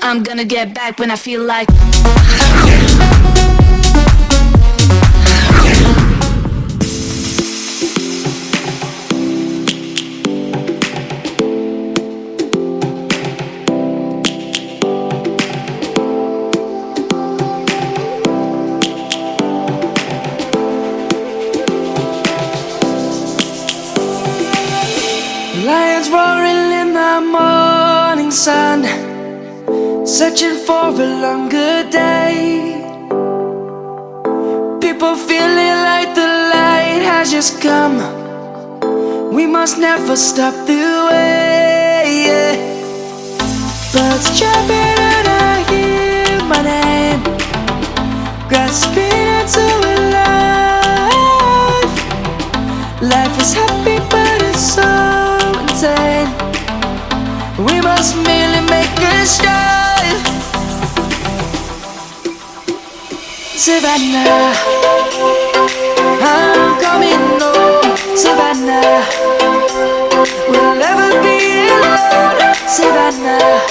I'm gonna get back when I feel like. Lions roaring in the morning sun, searching for a longer day. People feeling like the light has just come. We must never stop the way. Birds chirping and I hear my name, grasping into a life. Life is happy but it's so insane. We must merely make a start. Savannah, I'm coming home. Savannah, we'll never be alone. Savannah,